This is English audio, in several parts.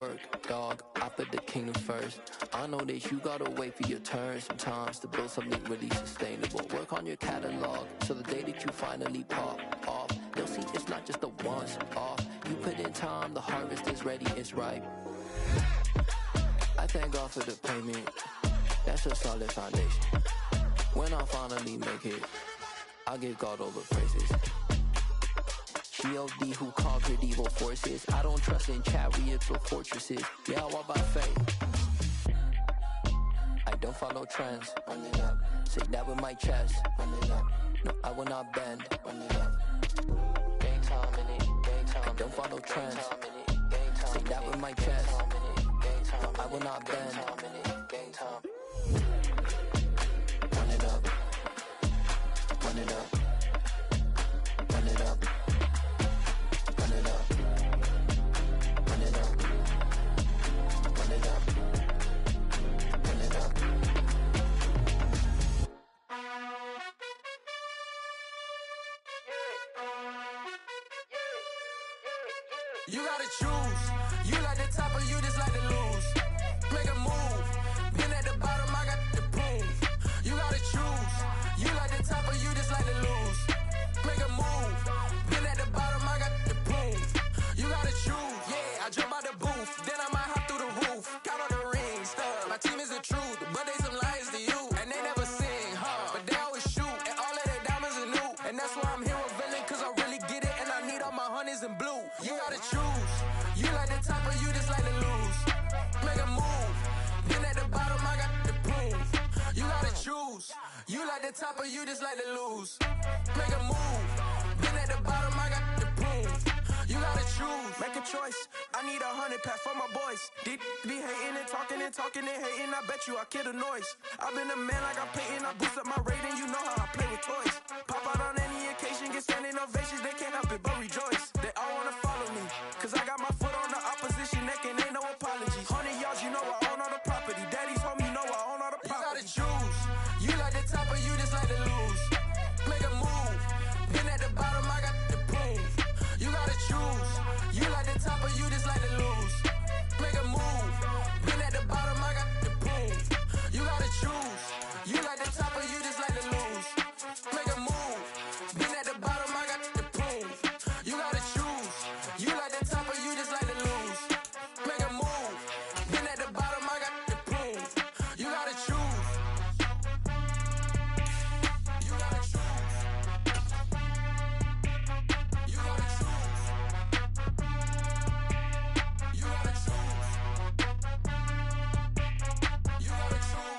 Work, dog, I put the kingdom first. I know that you gotta wait for your turn sometimes to build something really sustainable. Work on your catalog, so the day that you finally pop off, they'll see it's not just a once off. You put in time, the harvest is ready, it's ripe. I thank God for the payment, that's a solid foundation. When I finally make it, I give God all the praises. G.O.D. who conquered evil forces. I don't trust in chariots or fortresses. Yeah, I walk by faith. I don't follow trends. Say that with my chest. No, I will not bend. Gang time in it. I don't follow trends. Say that with my chest. No, I will not bend. Gang time. Run it up. Run it up. Run it up. Run it up. Run it up. Run it up. Run it up. You gotta choose. You like the top or you just like to lose. Make a move. Been at the bottom, I got the proof. You gotta choose. You like the top or you just like to lose. Make a move. Been at the bottom, I got the proof. You gotta choose. Yeah, I jump out the booth. Then I might hop through the roof. Count on the rings, stuff. My team is the truth, but they some liars to you. And they never sing, huh? But they always shoot. And all of their diamonds are new. And that's why I'm here with villain, cause I really get it. And I need all my honeys in blue. You gotta choose. You like the top or you just like to lose. Make a move. Been at the bottom, I got the proof. You gotta choose. You like the top or you just like to lose. Make a move. Been at the bottom, I got the proof. You gotta choose. Make a choice. I need 100 pack for my boys. Deep be hating and talking and hating. I bet you I kill the noise. I've been a man like I'm Peyton. I boost up my rating. You know how I play with toys. Pop out on any occasion, get standing ovations. They can't help it but rejoice. They all wanna follow me, cause I got my foot on the opposition neck and ain't no apologies. 100 yards, you know I own all the property. Daddy's home, you know I own all the property. You gotta choose. You like the top or you just like to lose. Make a move. Been at the bottom, I got the proof. You gotta choose. You like the top or you just like to lose. Make a move. Been at the bottom, I got the proof. You gotta choose. You like the top or you just like to lose. Make a move. Been at the bottom, I got the proof. You gotta choose. You like the top or you just like to lose. Make a move. Been at the bottom, I got the proof. You gotta choose. You gotta choose. You gotta choose. You gotta choose. You gotta choose.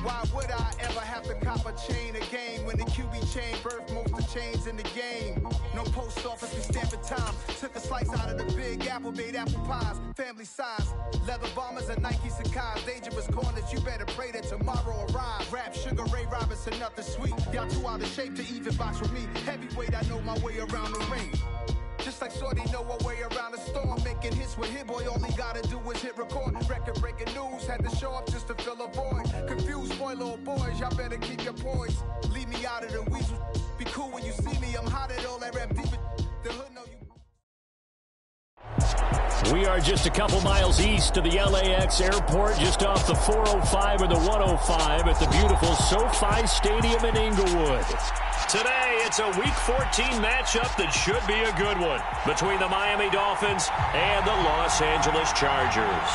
Why would I ever have to cop a chain again when the QB chain birthed most of the chains in the game? No post office, we stamping time. Took a slice out of the big apple, made apple pies, family size. Leather bombers and Nike Sacai's. Dangerous corners, you better pray that tomorrow arrives. Rap, Sugar Ray Robinson, nothing sweet. Y'all too out of shape to even box with me. Heavyweight, I know my way around the ring. Just like Shorty know her way around the storm. Making hits with Hit Boy, all he gotta do is hit record. Record breaking news, had to show up just to fill a void. Confused boy, little boys, y'all better keep your poise. Leave me out of the weasel. Be cool when you see me, I'm hot at all that rap deep. The hood know you. We are just a couple miles east of the LAX airport, just off the 405 or the 105 at the beautiful SoFi Stadium in Inglewood. Today, it's a Week 14 matchup that should be a good one between the Miami Dolphins and the Los Angeles Chargers.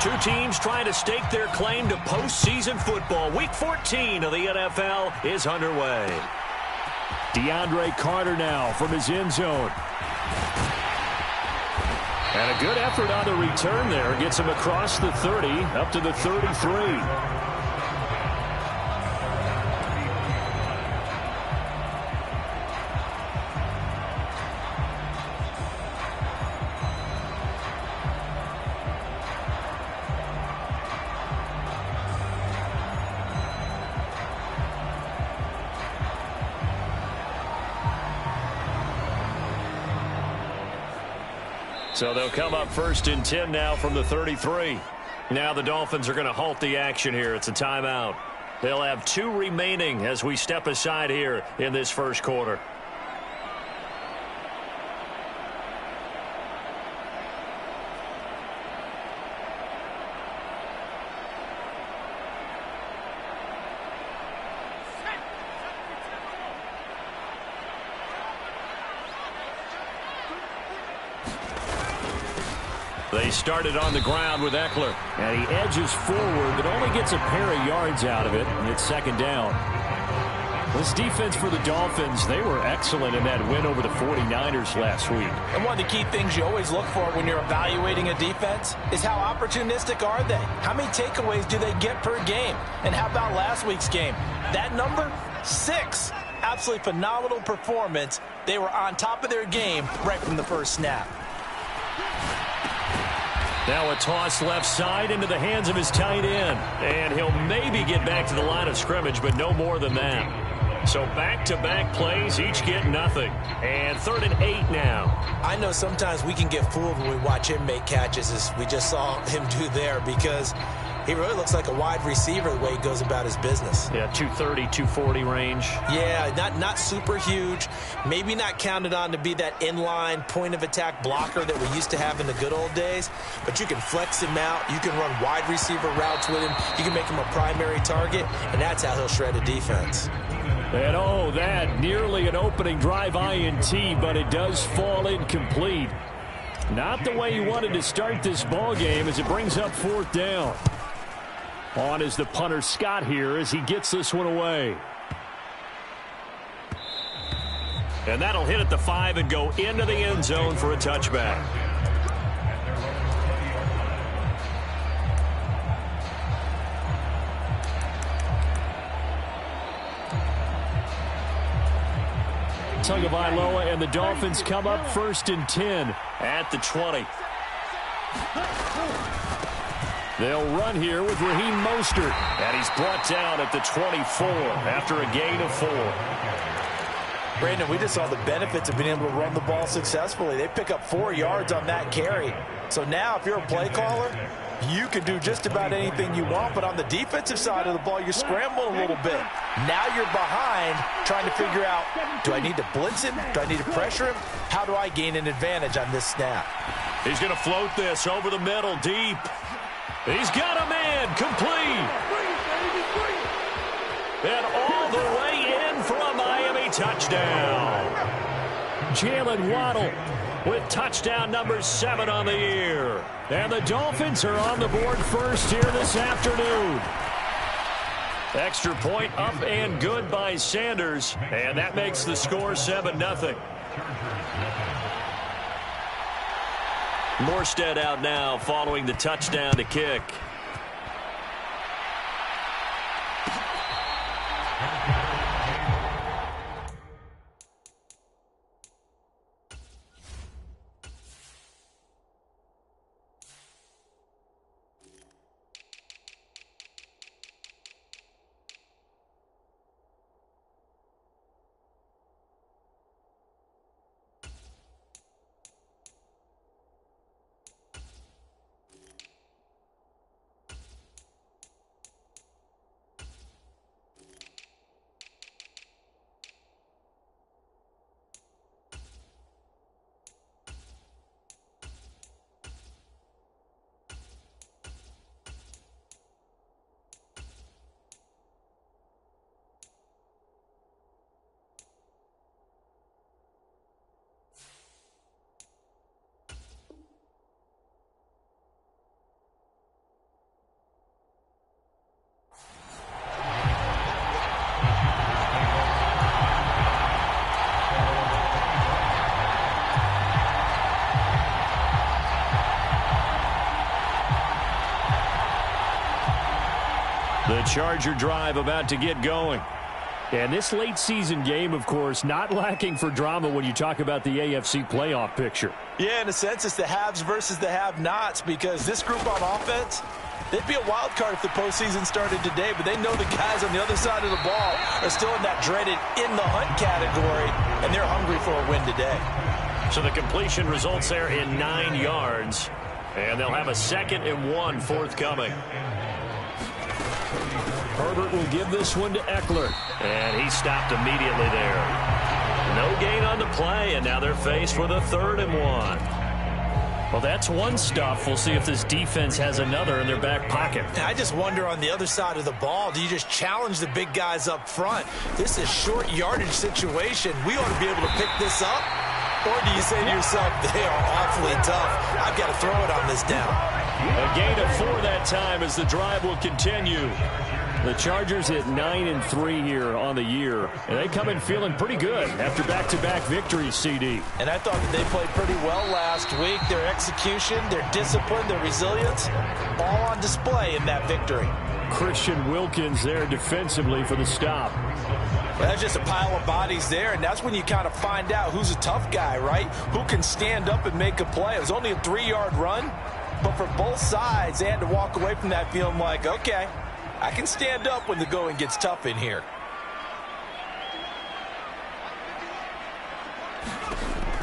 Two teams trying to stake their claim to postseason football. Week 14 of the NFL is underway. DeAndre Carter now from his end zone. And a good effort on the return there. Gets him across the 30, up to the 33. So they'll come up 1st and 10 now from the 33. Now the Dolphins are going to halt the action here. It's a timeout. They'll have 2 remaining as we step aside here in this first quarter. They started on the ground with Eckler. And he edges forward, but only gets a pair of yards out of it. And it's 2nd down. This defense for the Dolphins, they were excellent in that win over the 49ers last week. And one of the key things you always look for when you're evaluating a defense is how opportunistic are they? How many takeaways do they get per game? And how about last week's game? That number, 6. Absolutely phenomenal performance. They were on top of their game right from the first snap. Now a toss left side into the hands of his tight end. And he'll maybe get back to the line of scrimmage, but no more than that. So back-to-back plays, each get nothing. And 3rd and 8 now. I know sometimes we can get fooled when we watch him make catches, as we just saw him do there, because he really looks like a wide receiver the way he goes about his business. Yeah, 230, 240 range. Yeah, not super huge. Maybe not counted on to be that inline point-of-attack blocker that we used to have in the good old days. But you can flex him out. You can run wide receiver routes with him. You can make him a primary target, and that's how he'll shred a defense. And oh, that nearly an opening drive INT, but it does fall incomplete. Not the way you wanted to start this ball game as it brings up 4th down. On is the punter Scott here as he gets this one away. And that'll hit at the 5 and go into the end zone for a touchback. Tagovailoa and the Dolphins come up 1st and 10 at the 20. They'll run here with Raheem Mostert. And he's brought down at the 24 after a gain of 4. Brandon, we just saw the benefits of being able to run the ball successfully. They pick up 4 yards on that carry. So now if you're a play caller, you can do just about anything you want. But on the defensive side of the ball, you're scrambling a little bit. Now you're behind trying to figure out, do I need to blitz him? Do I need to pressure him? How do I gain an advantage on this snap? He's going to float this over the middle deep. He's got a man complete. And all the way in for a Miami touchdown. Jalen Waddle with touchdown number 7 on the year. And the Dolphins are on the board first here this afternoon. Extra point up and good by Sanders. And that makes the score 7-0. Morstead out now following the touchdown to kick. The Charger drive about to get going. And this late season game, of course, not lacking for drama when you talk about the AFC playoff picture. Yeah, in a sense, it's the haves versus the have-nots, because this group on offense, they'd be a wild card if the postseason started today, but they know the guys on the other side of the ball are still in that dreaded in the hunt category, and they're hungry for a win today. So the completion results there in 9 yards. And they'll have a 2nd and 1 forthcoming. Herbert will give this one to Eckler. And he stopped immediately there. No gain on the play, and now they're faced with a 3rd and 1. Well, that's one stuff. We'll see if this defense has another in their back pocket. I just wonder on the other side of the ball, do you just challenge the big guys up front? This is short yardage situation. We ought to be able to pick this up. Or do you say to yourself, they are awfully tough. I've got to throw it on this down. A gain of 4 that time as the drive will continue. The Chargers at 9-3 here on the year. And they come in feeling pretty good after back-to-back victories, CD. And I thought that they played pretty well last week. Their execution, their discipline, their resilience, all on display in that victory. Christian Wilkins there defensively for the stop. Well, that's just a pile of bodies there, and that's when you kind of find out who's a tough guy, right? Who can stand up and make a play. It was only a 3-yard run, but for both sides, they had to walk away from that feeling like, okay, I can stand up when the going gets tough in here.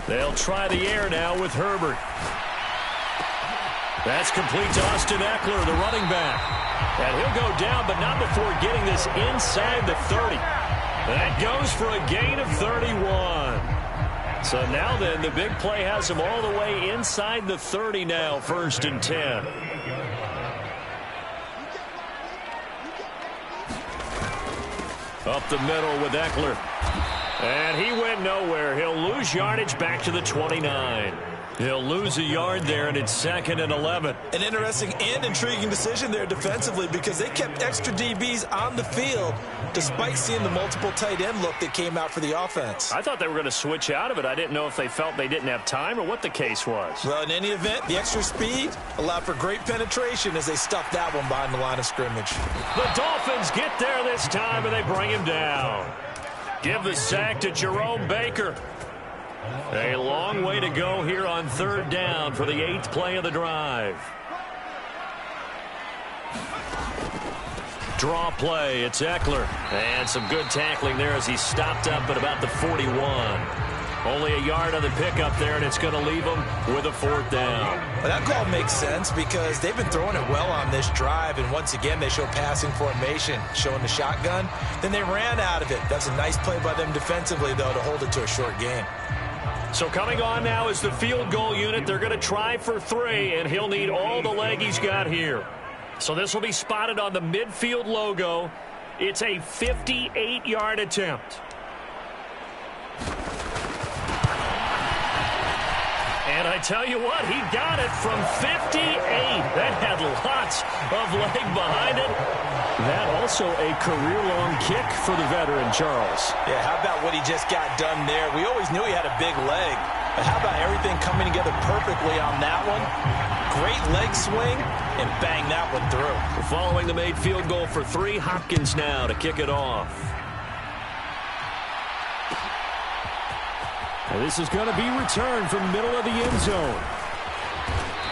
They'll try the air now with Herbert. That's complete to Austin Eckler, the running back. And he'll go down, but not before getting this inside the 30. That goes for a gain of 31. So now then, the big play has him all the way inside the 30 now, 1st and 10. Up the middle with Eckler. And he went nowhere. He'll lose yardage back to the 29. He'll lose a yard there, and it's 2nd and 11. An interesting and intriguing decision there defensively because they kept extra DBs on the field despite seeing the multiple tight end look that came out for the offense. I thought they were going to switch out of it. I didn't know if they felt they didn't have time or what the case was. Well, in any event, the extra speed allowed for great penetration as they stuffed that one behind the line of scrimmage. The Dolphins get there this time, and they bring him down. Give the sack to Jerome Baker. A long way to go here on 3rd down for the 8th play of the drive. Draw play, it's Eckler. And some good tackling there as he stopped up at about the 41. Only a yard on the pickup there, and it's going to leave him with a 4th down. Well, that call makes sense because they've been throwing it well on this drive, and once again they show passing formation, showing the shotgun. Then they ran out of it. That's a nice play by them defensively, though, to hold it to a short gain. So coming on now is the field goal unit. They're going to try for 3, and he'll need all the leg he's got here. So this will be spotted on the midfield logo. It's a 58-yard attempt. And I tell you what, he got it from 58. That had lots of leg behind it. That also a career-long kick for the veteran, Charles. Yeah, how about what he just got done there? We always knew he had a big leg. But how about everything coming together perfectly on that one? Great leg swing, and bang that one through. Following the made field goal for 3, Hopkins now to kick it off. And this is going to be returned from the middle of the end zone.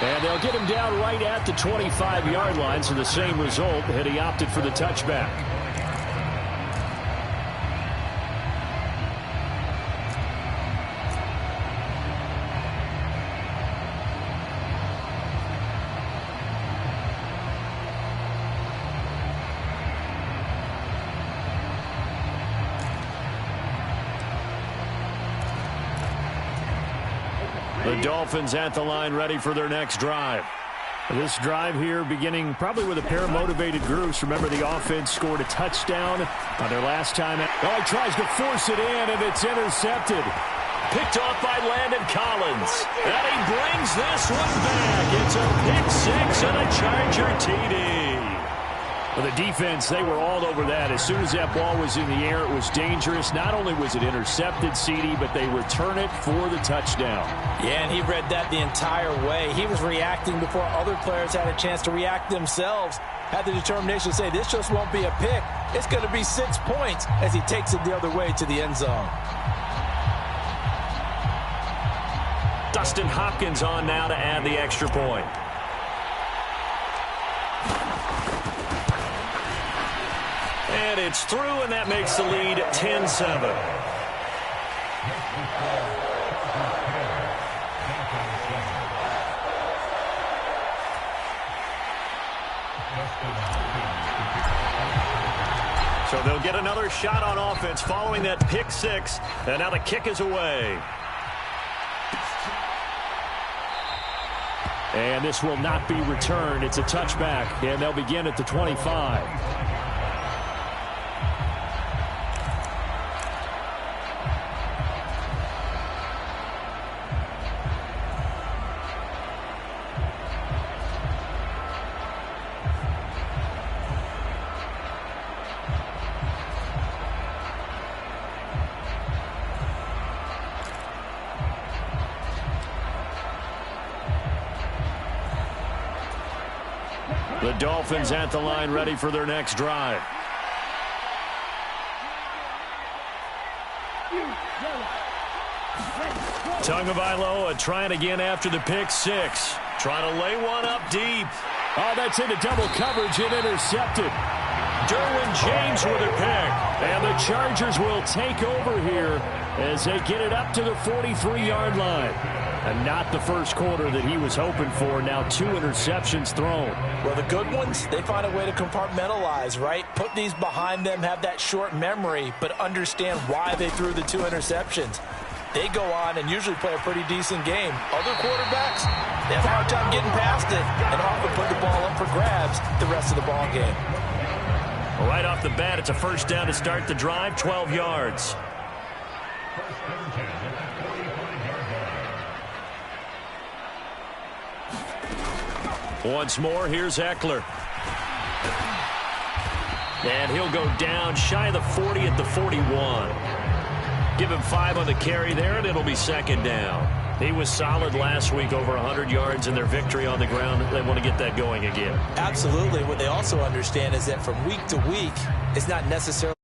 And they'll get him down right at the 25-yard line, so the same result had he opted for the touchback. The Dolphins at the line ready for their next drive. This drive here beginning probably with a pair of motivated groups. Remember, the offense scored a touchdown on their last time. Oh, he tries to force it in, and it's intercepted. Picked off by Landon Collins. And he brings this one back. It's a pick 6 and a Charger TD. Well, the defense, they were all over that. As soon as that ball was in the air, it was dangerous. Not only was it intercepted, CD, but they return it for the touchdown. Yeah, and he read that the entire way. He was reacting before other players had a chance to react themselves. Had the determination to say, this just won't be a pick. It's going to be 6 points as he takes it the other way to the end zone. Dustin Hopkins on now to add the extra point. And it's through, and that makes the lead 10-7. So they'll get another shot on offense following that pick six. And now the kick is away. And this will not be returned. It's a touchback, and they'll begin at the 25. The Dolphins at the line, ready for their next drive. Tagovailoa trying again after the pick six. Trying to lay one up deep. Oh, that's into double coverage and intercepted. Derwin James with a pick. And the Chargers will take over here as they get it up to the 43-yard line. And not the first quarter that he was hoping for. Now 2 interceptions thrown. Well, the good ones, they find a way to compartmentalize, right? Put these behind them, have that short memory, but understand why they threw the 2 interceptions. They go on and usually play a pretty decent game. Other quarterbacks, they have a hard time getting past it and often put the ball up for grabs the rest of the ball game. Right off the bat, it's a first down to start the drive, 12 yards. Once more, here's Eckler. And he'll go down shy of the 40 at the 41. Give him 5 on the carry there, and it'll be second down. He was solid last week, over 100 yards in their victory on the ground. They want to get that going again. Absolutely. What they also understand is that from week to week, it's not necessarily